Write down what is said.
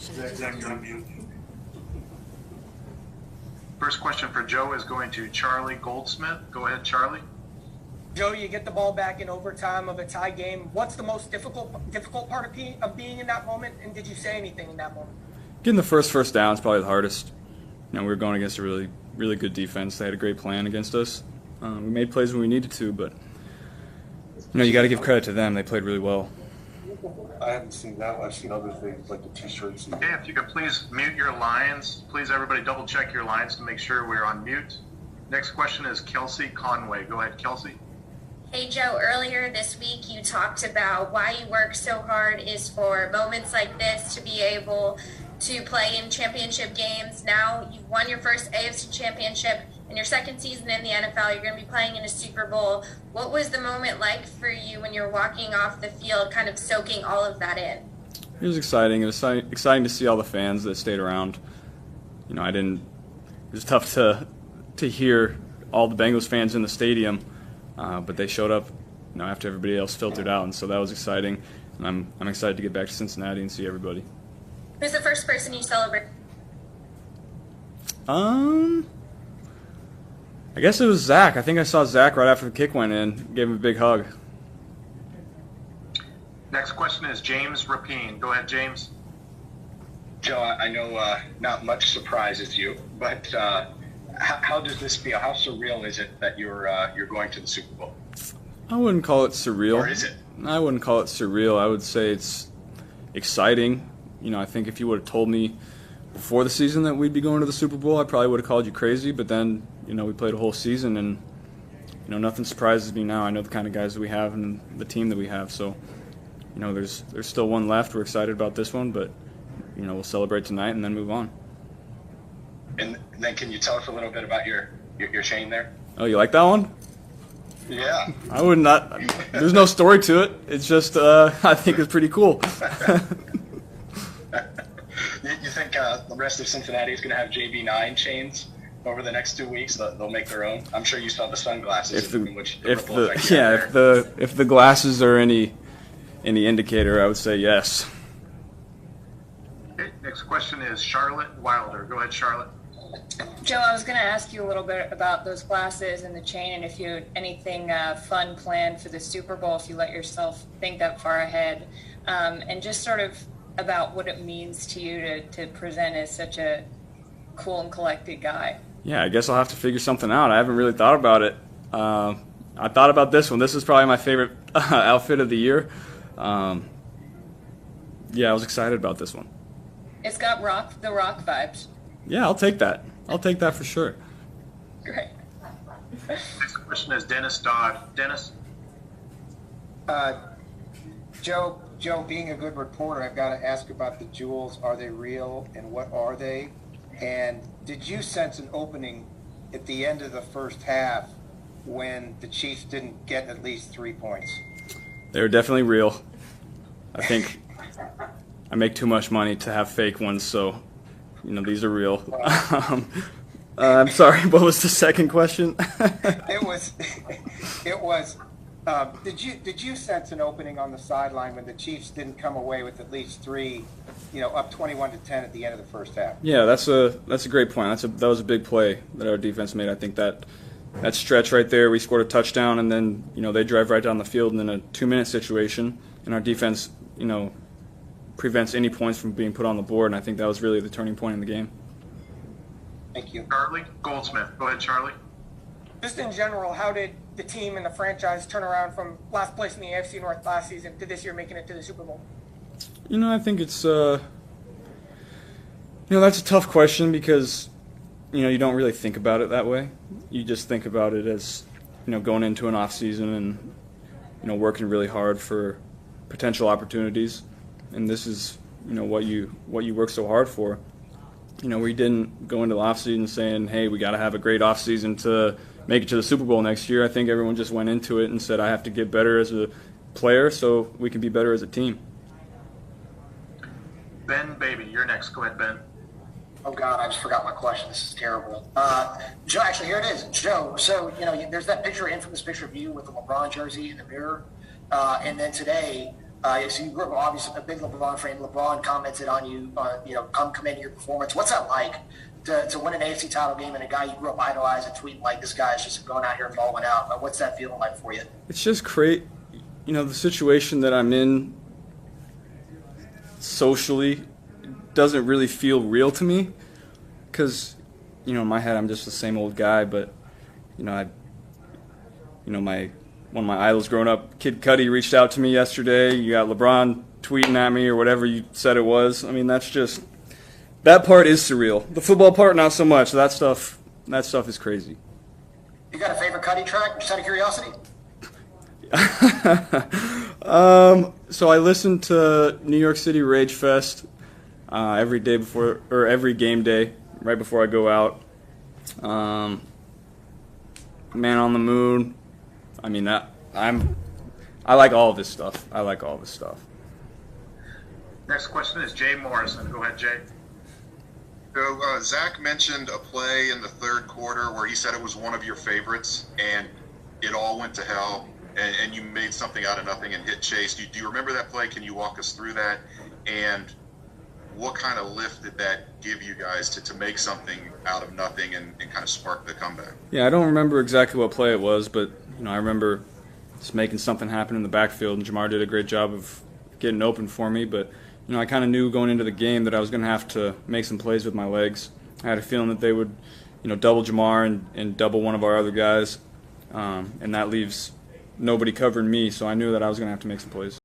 Zach, you're on mute. First question for Joe is going to Charlie Goldsmith. Go ahead, Charlie. Joe, you get the ball back in overtime of a tie game. What's the most difficult part of being in that moment, and did you say anything in that moment? Getting the first down is probably the hardest. We were going against a really, really good defense. They had a great plan against us. We made plays when we needed to, but you got to give credit to them. They played really well. I haven't seen that. I've seen other things like the T-shirts. Okay, if you could please mute your lines. Please, everybody, double check your lines to make sure we're on mute. Next question is Kelsey Conway. Go ahead, Kelsey. Hey, Joe, earlier this week you talked about why you work so hard is for moments like this to be able to play in championship games. Now you've won your first AFC championship. In your second season in the NFL, you're going to be playing in a Super Bowl. What was the moment like for you when you're walking off the field, kind of soaking all of that in? It was exciting. It was exciting to see all the fans that stayed around. It was tough to hear all the Bengals fans in the stadium, but they showed up, after everybody else filtered out, and so that was exciting. And I'm excited to get back to Cincinnati and see everybody. Who's the first person you celebrate? I guess it was Zach. I think I saw Zach right after the kick went in. Gave him a big hug. Next question is James Rapine. Go ahead, James. Joe, I know not much surprises you, but how does this feel? How surreal is it that you're going to the Super Bowl? I wouldn't call it surreal. Or is it? I wouldn't call it surreal. I would say it's exciting. I think if you would have told me before the season that we'd be going to the Super Bowl, I probably would have called you crazy. But then, we played a whole season, and nothing surprises me now. I know the kind of guys that we have and the team that we have. So, there's still one left. We're excited about this one, but we'll celebrate tonight and then move on. And then, can you tell us a little bit about your chain there? Oh, you like that one? Yeah. I would not. There's no story to it. It's just I think it's pretty cool. You think the rest of Cincinnati is going to have JB9 chains over the next 2 weeks? They'll make their own. I'm sure you saw the sunglasses. If the glasses are any indicator, I would say yes. Okay, next question is Charlotte Wilder. Go ahead, Charlotte. Joe, I was going to ask you a little bit about those glasses and the chain, and if you had anything fun planned for the Super Bowl, if you let yourself think that far ahead, and just sort of about what it means to you to present as such a cool and collected guy. Yeah, I guess I'll have to figure something out. I haven't really thought about it. I thought about this one. This is probably my favorite outfit of the year. I was excited about this one. It's got the rock vibes. Yeah, I'll take that. I'll take that for sure. Great. Next question is Dennis Dodd. Dennis? Joe, being a good reporter, I've got to ask about the jewels. Are they real, and what are they? And did you sense an opening at the end of the first half when the Chiefs didn't get at least 3 points? They were definitely real. I think I make too much money to have fake ones, so these are real. I'm sorry, what was the second question? It was. Did you sense an opening on the sideline when the Chiefs didn't come away with at least 3, up 21-10 at the end of the first half? Yeah, that's a great point. That was a big play that our defense made. I think that stretch right there, we scored a touchdown, and then they drive right down the field, and in a 2-minute situation, and our defense prevents any points from being put on the board, and I think that was really the turning point in the game. Thank you. Charlie Goldsmith. Go ahead, Charlie. Just in general, how did the team and the franchise turn around from last place in the AFC North last season to this year making it to the Super Bowl? I think it's that's a tough question because you don't really think about it that way. You just think about it as going into an off season and working really hard for potential opportunities, and this is what you work so hard for. We didn't go into the off season saying, hey, we got to have a great off season to make it to the Super Bowl next year. I think everyone just went into it and said, I have to get better as a player so we can be better as a team. Ben Baby, you're next. Go ahead, Ben. Oh God, I just forgot my question. This is terrible. Joe, actually, here it is. Joe, so, there's that picture, infamous picture of you with the LeBron jersey in the mirror. And then today, so you grew up obviously a big LeBron fan. LeBron commented on you, commending your performance. What's that like to win an AFC title game and a guy you grew up idolizing, tweeting like this guy's just going out here and balling out? What's that feeling like for you? It's just great. The situation that I'm in socially doesn't really feel real to me because, in my head I'm just the same old guy. But, one of my idols growing up, Kid Cudi, reached out to me yesterday. You got LeBron tweeting at me or whatever you said it was. I mean, that part is surreal. The football part, not so much. That stuff is crazy. You got a favorite Cudi track, just out of curiosity? So I listen to New York City Rage Fest every day before, or every game day, right before I go out. Man on the Moon. I mean, I like all of his stuff. Next question is Jay Morrison. Go ahead, Jay. So Zach mentioned a play in the third quarter where he said it was one of your favorites, and it all went to hell, and you made something out of nothing and hit Chase. Do you remember that play? Can you walk us through that? And what kind of lift did that give you guys to make something out of nothing and kind of spark the comeback? Yeah, I don't remember exactly what play it was, but I remember just making something happen in the backfield, and Jamar did a great job of getting open for me. But I kind of knew going into the game that I was going to have to make some plays with my legs. I had a feeling that they would, double Jamar and double one of our other guys, and that leaves nobody covering me. So I knew that I was going to have to make some plays.